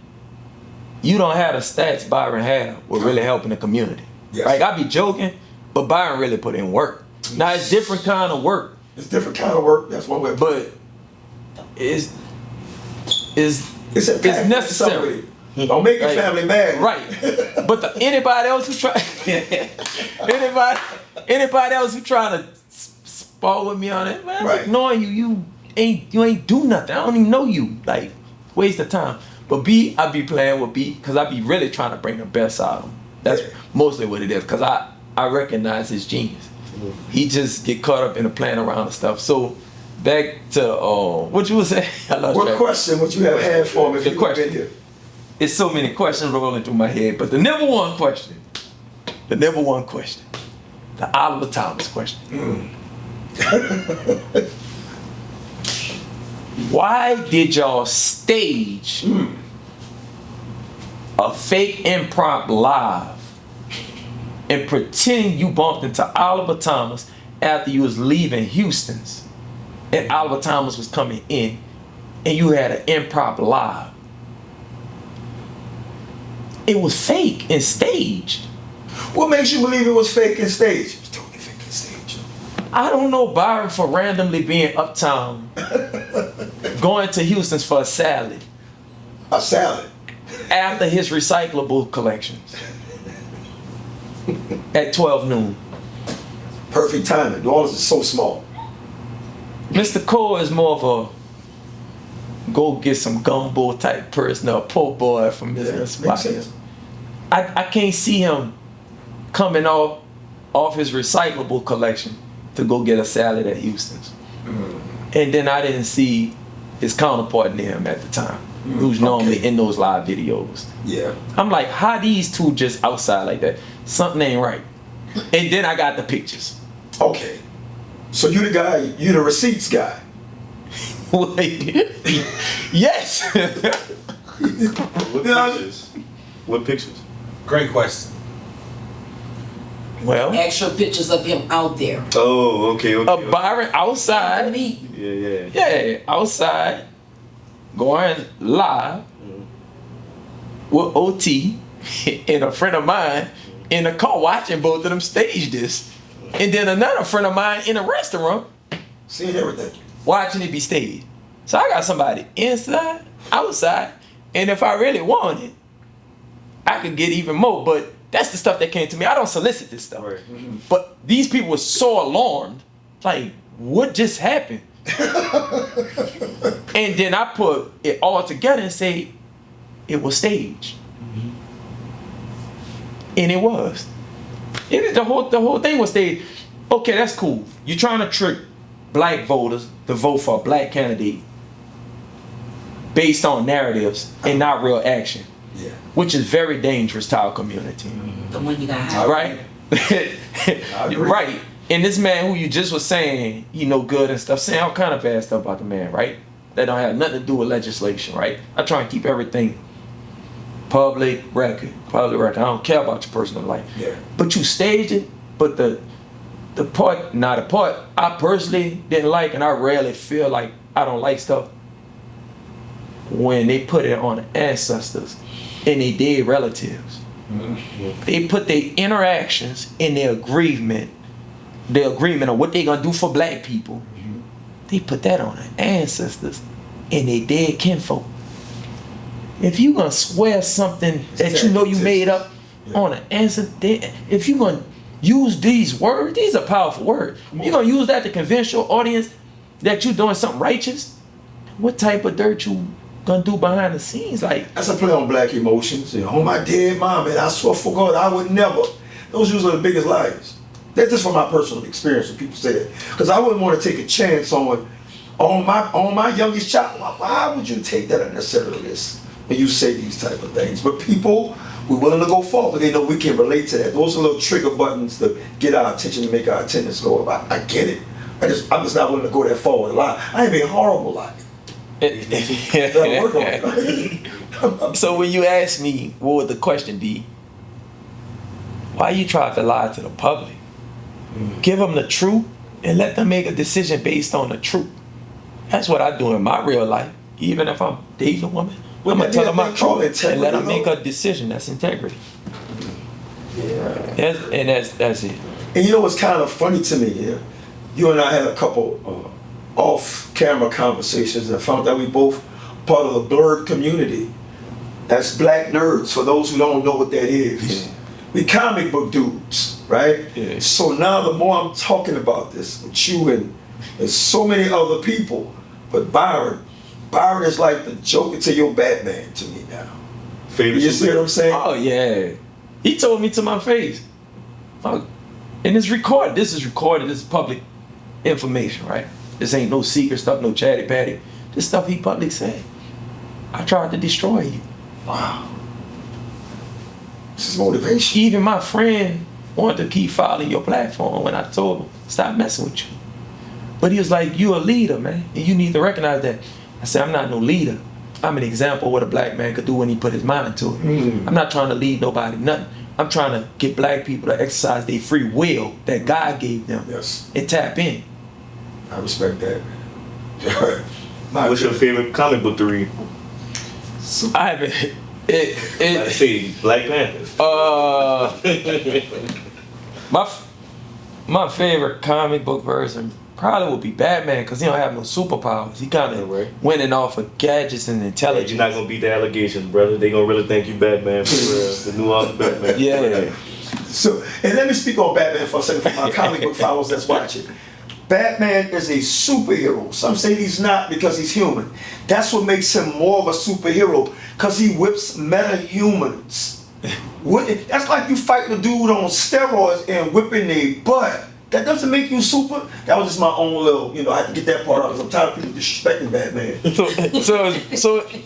you don't have the stats Byron had with really helping the community. Yes. Like I be joking, but Byron really put in work. Now it's different kind of work. It's different kind of work. That's one way. But it's necessary. Don't make your family mad. Right. But anybody else who anybody else who trying to spar with me on it, man, Right. ignoring you ain't do nothing. I don't even know you. Like, waste of time. But B, I be playing with B because I be really trying to bring the best out of him. That's mostly what it is. Because I recognize his genius. He just get caught up in the playing around and stuff. So back to what you was saying. What question would you have had for him if you had been here? It's so many questions rolling through my head, but the number one question, the Oliver Thomas question. Mm. Why did y'all stage a fake impromptu live and pretend you bumped into Oliver Thomas after you was leaving Houston's and Oliver Thomas was coming in and you had an impromptu live. It was fake and staged. What makes you believe it was fake and staged? It was totally fake and staged. I don't know Byron for randomly being uptown, going to Houston's for a salad. A salad. After his recyclable collections at 12 noon. Perfect timing. New Orleans is so small. Mr. Cole is more of a go get some gumbo type person, a poor boy from his spot. I can't see him coming off his recyclable collection to go get a salad at Houston's. And then I didn't see his counterpart near him at the time, who's normally in those live videos. Yeah. I'm like, how these two just outside like that? Something ain't right. And then I got the pictures. Okay. So you the guy, you the receipts guy. Yes. What pictures? What pictures? Great question. Well, Extra pictures of him out there. Oh, okay. Byron outside. Yeah, outside, going live with OT and a friend of mine in a car watching both of them stage this. And then another friend of mine in a restaurant seeing everything, watching it be staged. So I got somebody inside, outside, and if I really want it, I could get even more. But that's the stuff that came to me. I don't solicit this stuff. Right. But these people were so alarmed, like, what just happened? And then I put it all together and say it was staged. And it was. The whole thing was staged. Okay, that's cool. You're trying to trick black voters to vote for a black candidate based on narratives and not real action. Yeah. Which is very dangerous to our community. The one you got high. Right? Right. And this man who you just was saying he no good and stuff, saying all kind of bad stuff about the man, right? That don't have nothing to do with legislation, right? I try and keep everything public record. I don't care about your personal life. Yeah. But you staged it, but the part I personally didn't like, and I rarely feel like I don't like stuff when they put it on the ancestors and they dead relatives. They put their interactions and their agreement of what they gonna do for black people. They put that on the ancestors and they dead kinfolk. If you gonna swear something that you know you made up on an ancestor, if you gonna use these words, these are powerful words. You're gonna use that to convince your audience that you're doing something righteous. What type of dirt you gonna do behind the scenes? Like, that's a play on black emotions. You know, oh, my dead mom, and I swear for God, I would never. Those usually the biggest lies. That's just from my personal experience when people say that. Because I wouldn't want to take a chance on my youngest child. Why would you take that unnecessary risk when you say these type of things? But people, we're willing to go forward. They know we can relate to that. Those are little trigger buttons to get our attention, to make our attendance go up. I get it. I'm just not willing to go that far with a lie. I ain't being horrible lie. So when you ask me, what would the question be? Why you try to lie to the public? Give them the truth and let them make a decision based on the truth. That's what I do in my real life. Even if I'm dating a woman, I'm gonna tell them my truth and let them make a decision. That's integrity. Yeah. That's it. And you know what's kind of funny to me? Yeah? You and I had a couple off-camera conversations, and I found out we both part of the blurred community. That's black nerds, for those who don't know what that is. Yeah. We comic book dudes, right? Yeah. So now the more I'm talking about this with you and so many other people, but Byron is like the Joker to your Batman to me now. Favorite you see what I'm saying? Oh yeah. He told me to my face. And it's recorded. This is recorded. This is public information, right? This ain't no secret stuff, no chatty patty. This stuff he publicly said. I tried to destroy you. Wow. This is motivation. Even my friend wanted to keep following your platform when I told him, stop messing with you. But he was like, you a leader, man, and you need to recognize that. I said, I'm not no leader. I'm an example of what a black man could do when he put his mind to it. I'm not trying to lead nobody nothing. I'm trying to get black people to exercise their free will that God gave them and tap in. I respect that. What's your favorite comic book to read? I haven't. I see Black Panther. My favorite comic book version probably would be Batman, because he don't have no superpowers. He kind of winning off of gadgets and intelligence. You're not gonna beat the allegations, brother. They gonna really think you Batman for the new Batman. Yeah. So, and let me speak on Batman for a second for my comic book followers that's watching. Batman is a superhero. Some say he's not because he's human. That's what makes him more of a superhero, because he whips meta-humans. That's like you fighting a dude on steroids and whipping their butt. That doesn't make you super. That was just my own little, I had to get that part out because I'm tired of people disrespecting Batman. So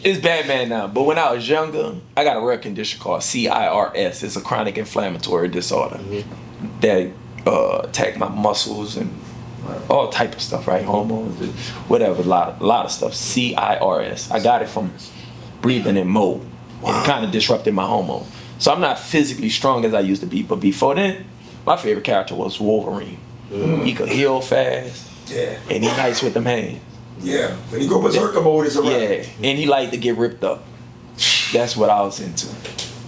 it's Batman now. But when I was younger, I got a rare condition called CIRS. It's a chronic inflammatory disorder that attack my muscles and all type of stuff, right? Hormones, whatever, a lot of stuff. CIRS. I got it from breathing in mold. It kind of disrupted my hormone. So I'm not physically strong as I used to be, but before then, my favorite character was Wolverine. He could heal fast, and he nice with them hands. Yeah, when he go berserker mode is around. Yeah, and he liked to get ripped up. That's what I was into.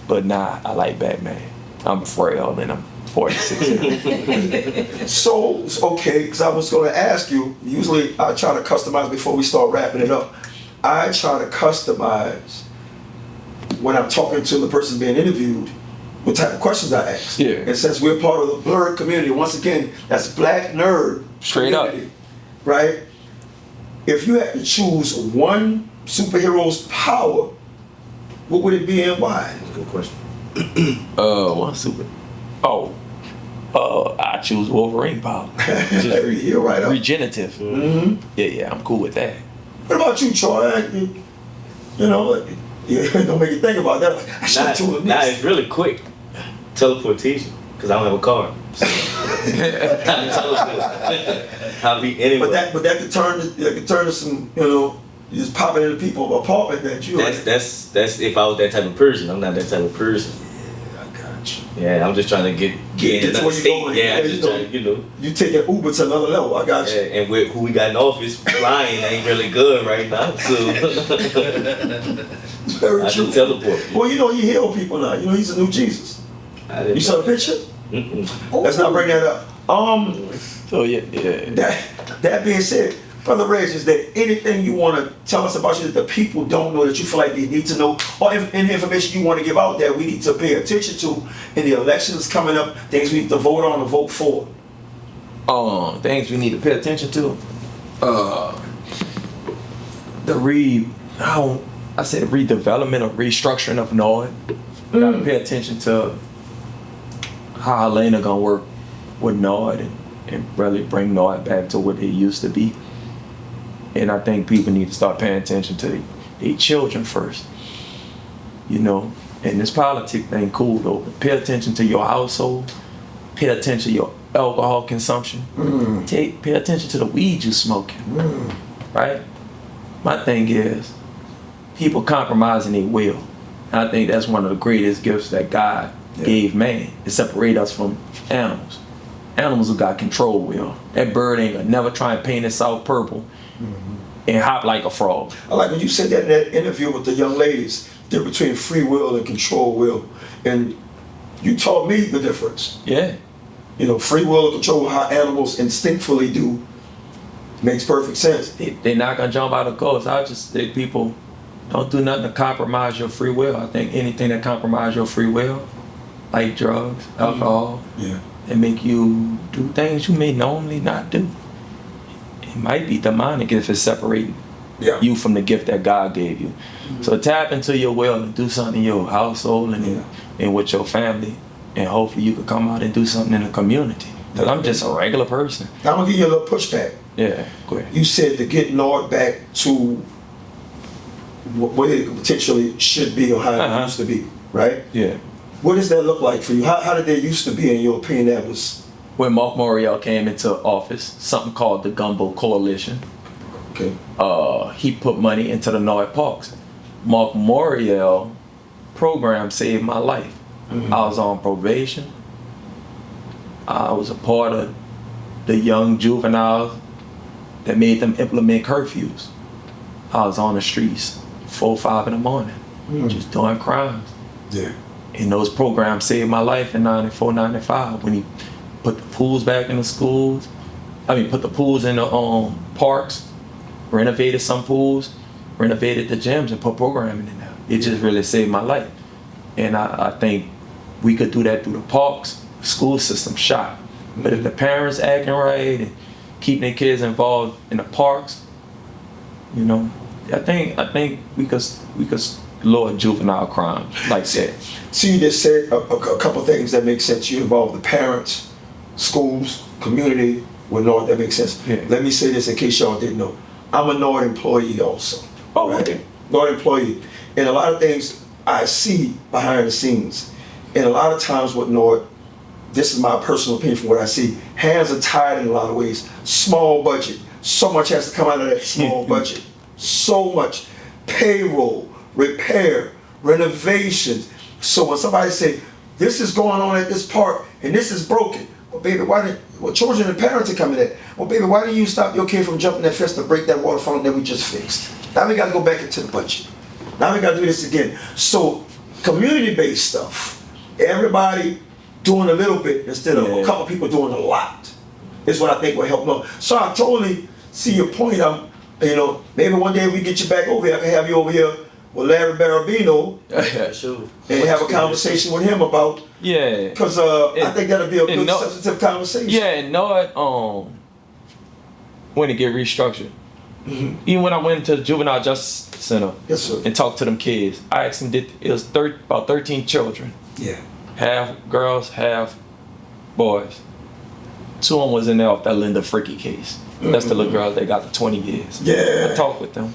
But nah, I like Batman. I'm frail and I'm 46. So, okay, because I was going to ask you, usually I try to customize before we start wrapping it up. I try to customize when I'm talking to the person being interviewed, what type of questions I ask. Yeah. And since we're part of the blurred community, once again, that's Black nerd Straight community, up. right? If you had to choose one superhero's power, what would it be and why? Good question. One super. I choose Wolverine power. Just You're right. regenerative. Yeah, I'm cool with that. What about you, Troy? Don't make you think about that. I should have told him Nah, this. it's really quick. Teleportation, because I don't have a car. I'll be anywhere. But that could turn to some, you just popping into people's apartment that you. That's if I was that type of person. I'm not that type of person. I got you. Yeah, I'm just trying to get Get in to another where you state. going. Yeah, I'm just trying to, You take an Uber to another level. I got you. Yeah, and with who we got in office, flying ain't really good right now. So Very I true. should teleport. Well, he heal people now. He's a new Jesus. You saw the picture? Let's not bring that up. So yeah. That being said, Brother Reggie, is there anything you want to tell us about you that the people don't know that you feel like they need to know, or any information you want to give out that we need to pay attention to in the elections coming up, things we need to vote on or vote for? Things we need to pay attention to. The redevelopment or restructuring of NORD. Gotta pay attention to how Helena gonna work with NORD and really bring NORD back to what it used to be. And I think people need to start paying attention to their children first. And this politics ain't cool though. Pay attention to your household. Pay attention to your alcohol consumption. Pay attention to the weed you smoking. Right? My thing is, people compromising their will. And I think that's one of the greatest gifts that God gave man, to separate us from animals. Animals who got control will. That bird ain't gonna never try and paint itself purple and hop like a frog. I like when you said that in that interview with the young ladies, the difference between free will and control will. And you taught me the difference. Yeah. Free will and control, how animals instinctively do, makes perfect sense. They're not gonna jump out of course. I just think people don't do nothing to compromise your free will. I think anything that compromises your free will, like drugs, alcohol, and make you do things you may normally not do. It might be demonic if it's separating you from the gift that God gave you. So tap into your will and do something in your household and with your family, and hopefully you can come out and do something in the community. Because I'm just a regular person. Now I'm gonna give you a little pushback. Yeah, go ahead. You said to get NORD back to what it potentially should be or how it used to be, right? Yeah. What does that look like for you? How did they used to be, in your opinion, that was? When Mark Morial came into office, something called the Gumbo Coalition. Okay. He put money into the NORD parks. Mark Morial program saved my life. I was on probation. I was a part of the young juveniles that made them implement curfews. I was on the streets 4, 5 in the morning, just doing crimes. Yeah. And those programs saved my life in 94, 95 when he put the pools back in the schools. I mean, put the pools in the parks, renovated some pools, renovated the gyms and put programming in there. It just really saved my life. And I think we could do that through the parks. The school system shot. But if the parents acting right and keeping their kids involved in the parks, you know, I think we could lower juvenile crime like that. So you just said a couple things that make sense. You involve the parents, schools, community with North. That makes sense. Yeah. Let me say this in case y'all didn't know. I'm a North employee also. Oh, right? okay. North employee. And a lot of things I see behind the scenes. And a lot of times with North, this is my personal opinion from what I see, hands are tied in a lot of ways. Small budget. So much has to come out of that small budget. So much. Payroll, repair, renovations. So when somebody say, this is going on at this park and this is broken. Well, baby, children and parents are coming in. Well, baby, why didn't you stop your kid from jumping that fence to break that water fountain that we just fixed? Now we got to go back into the budget. Now we got to do this again. So community-based stuff, everybody doing a little bit instead of a couple people doing a lot is what I think will help them. So I totally see your point. Maybe one day we get you back over here. I can have you over here with Larry Barabino and have a conversation with him about. Yeah. Because I think that'll be a good substantive conversation. Yeah, and North when it get restructured. Even when I went to the Juvenile Justice Center and talked to them kids, I asked them, it was about 13 children. Yeah. Half girls, half boys. 2 of them was in there off that Linda Fricky case. That's the little girls that got the 20 years. Yeah. I talked with them.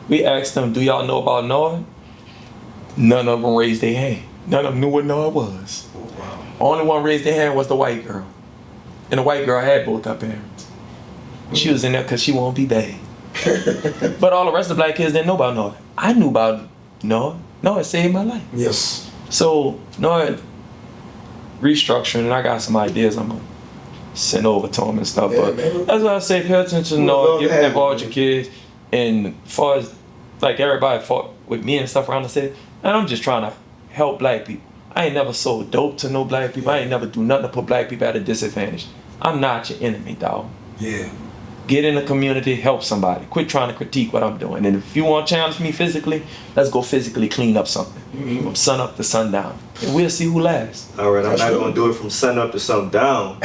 We asked them, do y'all know about Noah? None of them raised their hand. None of them knew what Noah was. Oh, wow. Only one raised their hand was the white girl. And the white girl had both her parents. She was in there because she won't be bad. But all the rest of the black kids didn't know about Noah. I knew about Noah. Noah saved my life. Yes. So Noah restructuring, and I got some ideas I'm gonna send over to him and stuff. Yeah, but man. that's why I say pay attention to Noah, get involved with your kids. And as far as like everybody fought with me and stuff around the city, and I'm just trying to help black people. I ain't never sold dope to no black people. I ain't never do nothing to put black people at a disadvantage. I'm not your enemy, dog. Yeah. Get in the community, help somebody. Quit trying to critique what I'm doing. And if you want to challenge me physically, let's go physically clean up something. From sun up to sundown. And we'll see who lasts. All right, I'm not going to do it from sun up to sundown,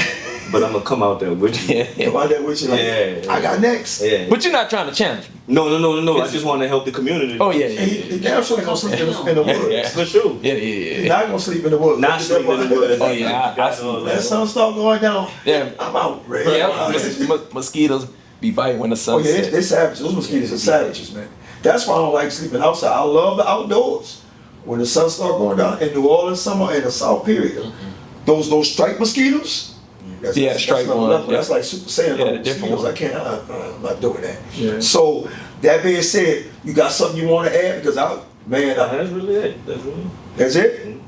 but I'm going to come out there with you. Come out there with you like, I got next. Yeah. But you're not trying to challenge me. No. I just want to help the community. Oh, yeah. He damn sure ain't going to sleep in the woods. For sure. Yeah. He's not going to sleep in the woods. Not sleeping in the woods. Oh, yeah. I see That sun start going down. Yeah. I'm out, Ray. Yeah, mosquitoes be biting when the sun sets. They're savages. Those mosquitoes are savages, man. That's why I don't like sleeping outside. I love the outdoors. When the sun starts going down in New Orleans summer in the South period, those striped mosquitoes. That's striped ones. That's like Super Saiyan different mosquitoes. I'm not doing that. Yeah. So that being said, you got something you want to add? Because That's really it. That's it?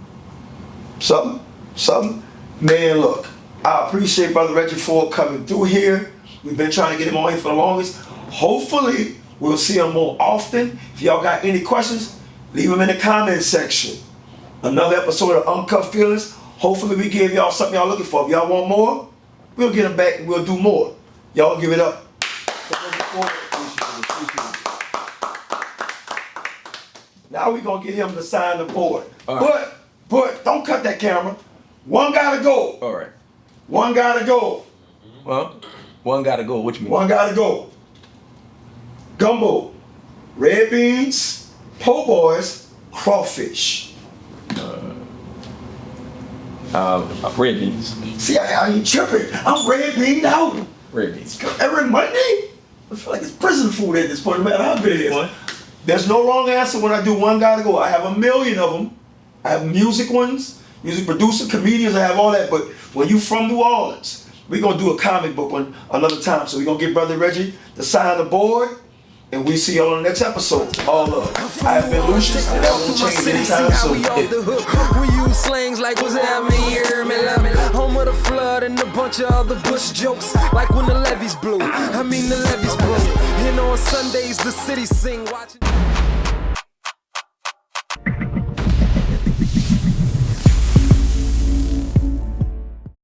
Something? Man, look, I appreciate Brother Reggie Ford coming through here. We've been trying to get him on here for the longest. Hopefully, we'll see him more often. If y'all got any questions, leave them in the comment section. Another episode of Unkut Feelnz. Hopefully, we gave y'all something y'all looking for. If y'all want more, we'll get them back and we'll do more. Y'all give it up. Now we're going to get him to sign the board. Right. But don't cut that camera. One gotta go. All right. One gotta go. Well, one gotta go. What you mean? One gotta go. Gumbo, red beans, po' boys, crawfish. Red beans. See, I ain't tripping. I'm red beaned out. Red beans. Every Monday, I feel like it's prison food at this point, no matter how good it is. There's no wrong answer when I do one gotta go. I have a million of them. I have music ones, music producer, comedians, I have all that. But when you from New Orleans, we're gonna do a comic book one another time. So we're gonna get Brother Reggie to sign the board. And we see y'all on the next episode. All love. I have been Lucius, and that won't change anytime soon. We use slangs like what's happening here, man. Home of the flood and a bunch of other bush jokes. Like when the levees blew. I mean the levees blew. And on Sundays the city sing watching.